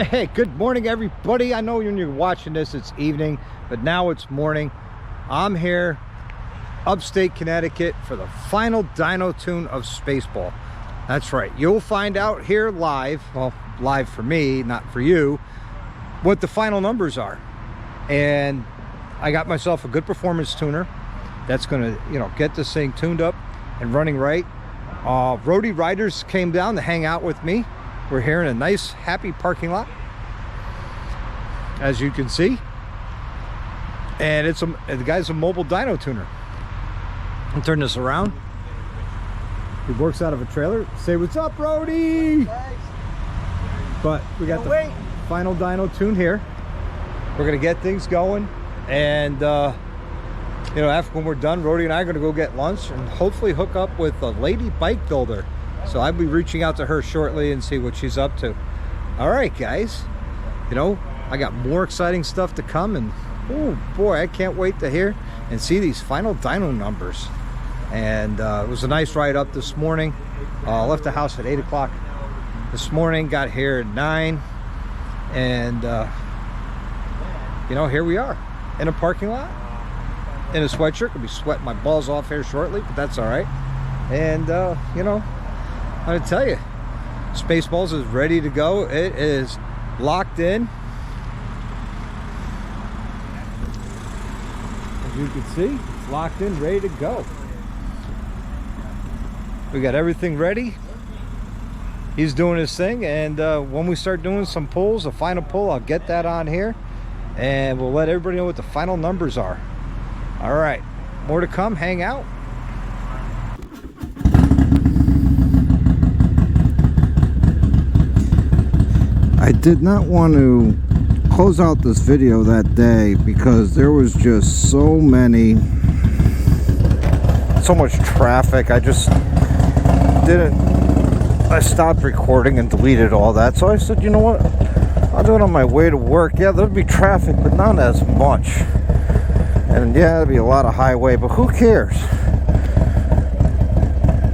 Hey, good morning everybody. I know when you're watching this it's evening, but now it's morning. I'm here upstate Connecticut for the final Dyno Tune of Spaceball. That's right, you'll find out here live, well, live for me, not for you, what the final numbers are. And I got myself a good performance tuner that's gonna, get this thing tuned up and running right. Roadie riders came down to hang out with me. We're here in a nice, happy parking lot, as you can see. And the guy's a mobile dyno tuner. I'll turn this around. He works out of a trailer. Say what's up, Roadie! But we got the final dyno tune here. We're gonna get things going, and after when we're done, Roadie and I are gonna go get lunch and hopefully hook up with a lady bike builder. So I'll be reaching out to her shortly and see what she's up to. All right, guys. I got more exciting stuff to come, and oh boy, I can't wait to hear and see these final dyno numbers. And it was a nice ride up this morning. Left the house at 8 o'clock this morning, got here at 9, and here we are in a parking lot in a sweatshirt. I'll be sweating my balls off here shortly, but that's all right. And I'm gonna tell you, Spaceballs is ready to go. It is locked in. As you can see, it's locked in, ready to go. We got everything ready. He's doing his thing, and when we start doing some pulls, a final pull, I'll get that on here, and we'll let everybody know what the final numbers are. All right, more to come. Hang out. I did not want to close out this video that day because there was just so much traffic. I stopped recording and deleted all that. So I said, you know what, I'll do it on my way to work. Yeah, there'll be traffic, but not as much. And yeah, there'll be a lot of highway, but who cares?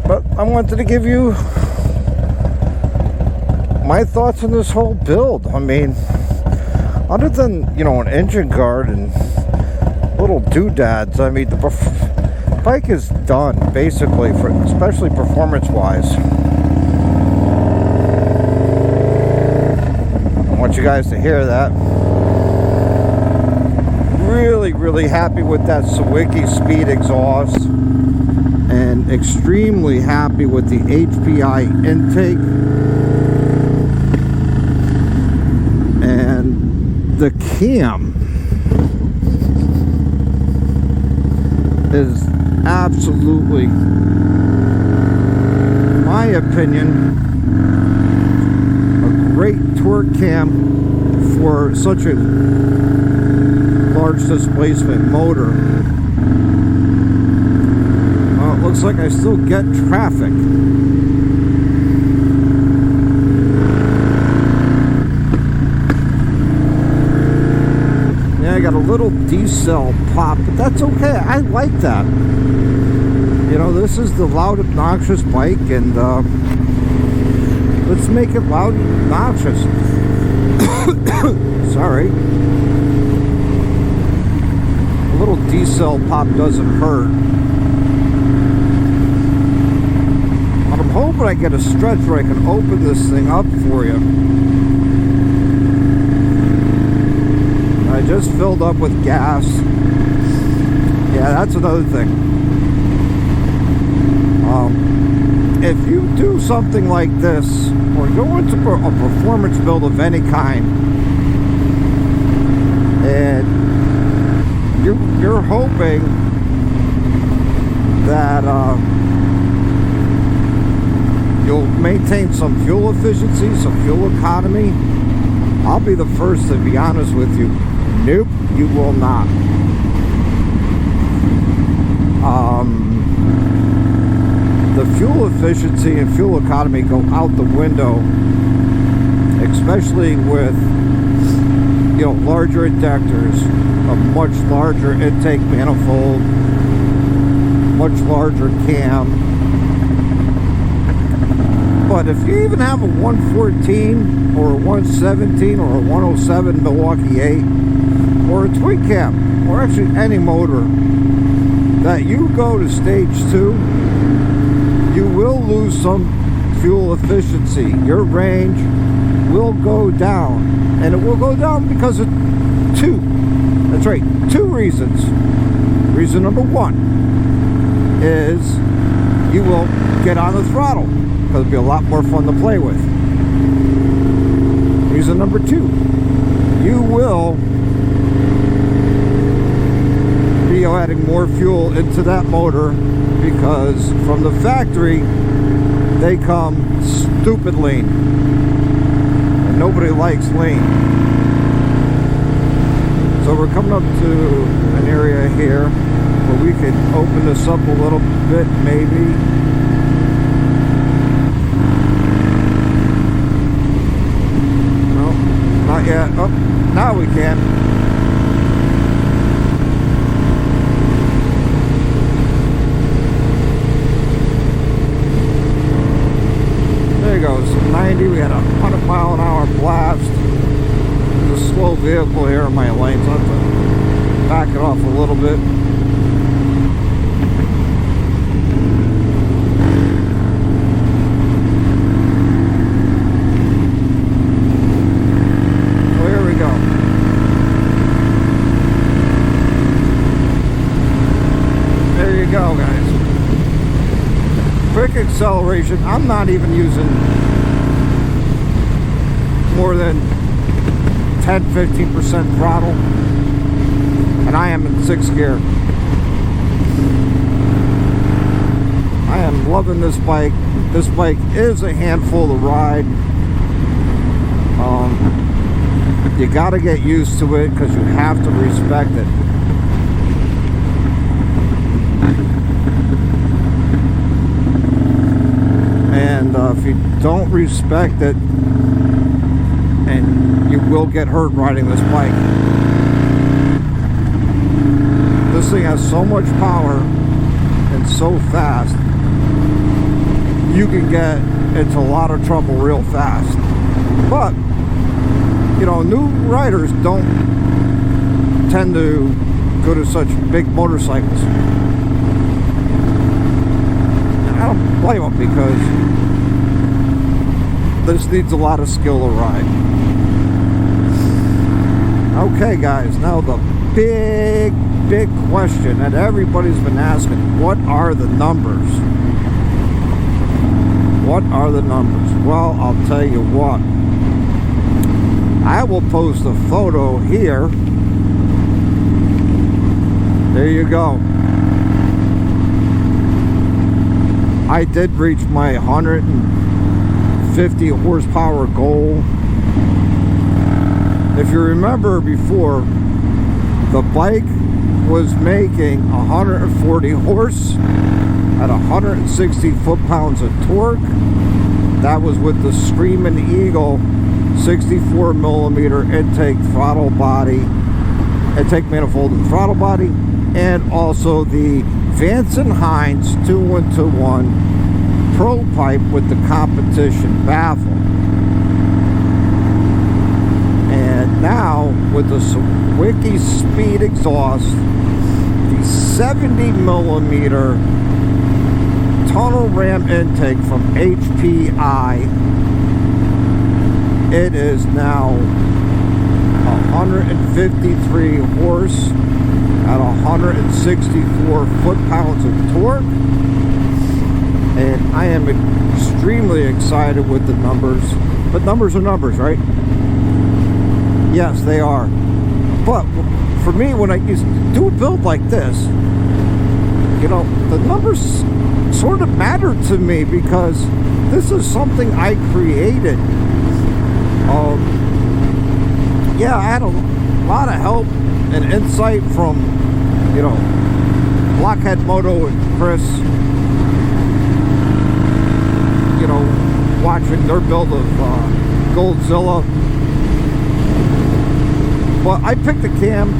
But I wanted to give you my thoughts on this whole build. I mean, other than, an engine guard and little doodads, I mean, the bike is done, basically, especially performance-wise. I want you guys to hear that. Really, really happy with that Sawicki speed exhaust, and extremely happy with the HPI intake. The cam is absolutely, in my opinion, a great torque cam for such a large displacement motor. Well, it looks like I still get traffic. I got a little D-cell pop, but that's okay. I like that. This is the loud, obnoxious bike, and let's make it loud and obnoxious. Sorry. A little D-cell pop doesn't hurt. But I'm hoping I get a stretch where I can open this thing up for you. I just filled up with gas. Yeah, that's another thing. If you do something like this, or go into a performance build of any kind, and you're hoping that you'll maintain some fuel efficiency, some fuel economy, I'll be the first to be honest with you. Nope, you will not. The fuel efficiency and fuel economy go out the window, especially with larger injectors, a much larger intake manifold, much larger cam. But if you even have a 114 or a 117 or a 107 Milwaukee 8 or a twin cam, or actually any motor that you go to stage 2, you will lose some fuel efficiency. Your range will go down, and it will go down because of two. That's right, 2 reasons. Reason number 1 is you will get on the throttle because it'll be a lot more fun to play with. Reason number 2, you will be adding more fuel into that motor because from the factory they come stupid lean, and nobody likes lean. So we're coming up to an area here where we could open this up a little bit, maybe. No, not yet. Oh, now we can. There it goes, 90, we had a 100-mile-an-hour blast. It's a slow vehicle here in my lane, so I have to back it off a little bit. Oh, here we go. There you go, guys. Quick acceleration. I'm not even using more than 10-15% throttle, and I am in 6th gear. I am loving this bike. This bike is a handful to ride. You got to get used to it because you have to respect it. And if you don't respect it, and you will get hurt riding this bike. This thing has so much power and so fast, you can get into a lot of trouble real fast. But, you know, new riders don't tend to go to such big motorcycles. I don't blame them because this needs a lot of skill to ride. Okay, guys, now the big question that everybody's been asking: what are the numbers? What are the numbers? Well, I'll tell you what. I will post a photo here. There you go. I did reach my 150 horsepower goal. If you remember before, the bike was making 140 horse at 160 foot-pounds of torque. That was with the Screaming Eagle 64 millimeter intake throttle body, intake manifold and throttle body, and also the Vance & Hines 2-1-2-1 Pro pipe with the competition baffle. And now with the Wiki Speed exhaust, the 70 millimeter tunnel ram intake from HPI, it is now 153 horse at 164 foot-pounds of torque. And I am extremely excited with the numbers. But numbers are numbers, right? Yes, they are. But for me, when I used to do a build like this, you know, the numbers sort of mattered to me because this is something I created. Yeah, I had a lot of help and insight from, you know, Blockhead Moto and Chris, you know, watching their build of Goldzilla. But I picked the cam.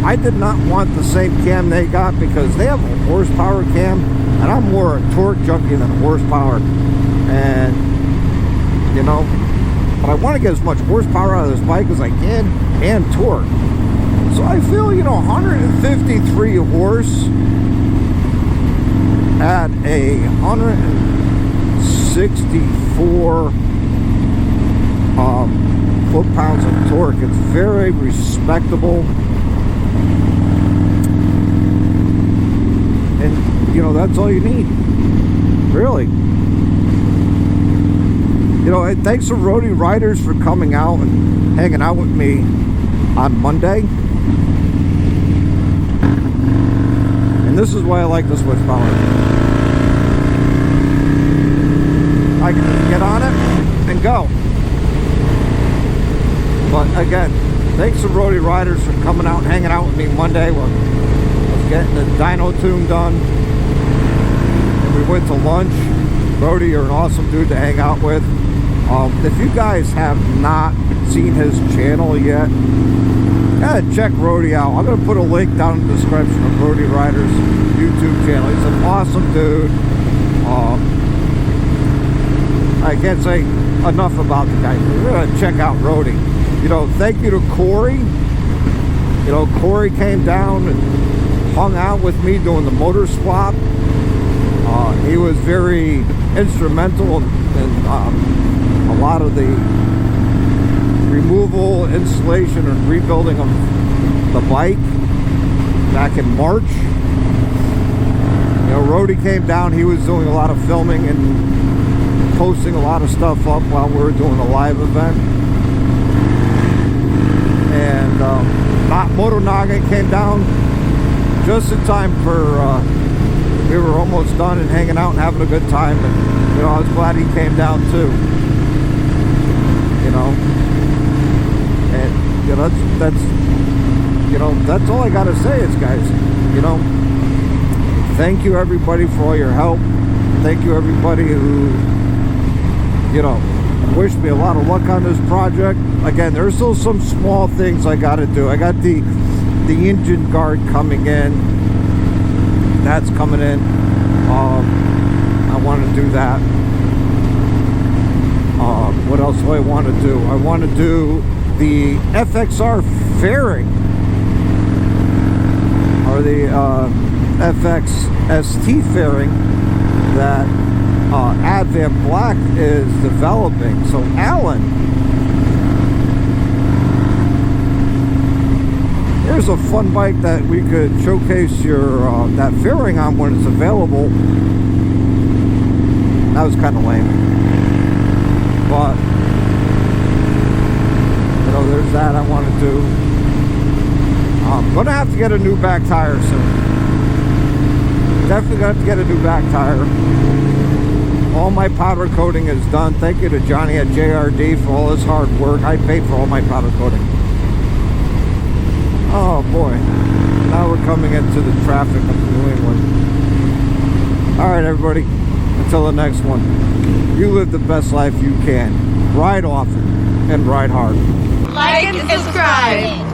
I did not want the same cam they got because they have a horsepower cam, and I'm more a torque junkie than horsepower. And, you know, but I want to get as much horsepower out of this bike as I can and torque. So I feel, you know, 153 horse at a 164 foot-pounds of torque. It's very respectable. And, you know, that's all you need. Really. You know, and thanks to Roadie Riders for coming out and hanging out with me on Monday. And this is why I like the switch power. I can just get on it and go. But again, thanks to Roadie Riders for coming out and hanging out with me Monday. We're getting the Dyno Tune done. And we went to lunch. Roadie, you're an awesome dude to hang out with. If you guys have not seen his channel yet, check Roadie out. I'm going to put a link down in the description of Roadie Riders' YouTube channel. He's an awesome dude. I can't say enough about the guy. You're going to check out Roadie. You know, thank you to Khory. You know, Khory came down and hung out with me doing the motor swap. He was very instrumental in a lot of the removal, installation, and rebuilding of the bike back in March. You know, Roadie came down. He was doing a lot of filming and posting a lot of stuff up while we were doing a live event. And Moto Naga came down just in time for we were almost done and hanging out and having a good time. And you know, I was glad he came down too. You know, and you know, that's all I gotta say is, guys, you know, thank you everybody for all your help. Thank you everybody who, you know, wished me a lot of luck on this project. Again, there's still some small things I gotta do. I got the engine guard coming in. That's coming in. I want to do that. What else do I want to do? I want to do the FXR fairing, or the FXST fairing that Advan Black is developing. So Alan, here's a fun bike that we could showcase your that fairing on when it's available. That was kind of lame, but you know, there's that I want to do. I'm gonna have to get a new back tire soon. Definitely gonna have to get a new back tire. All my powder coating is done. Thank you to Johnny at JRD for all his hard work. I paid for all my powder coating. Oh boy, now we're coming into the traffic of New England. Alright everybody, until the next one, you live the best life you can. Ride often and ride hard. Like and subscribe.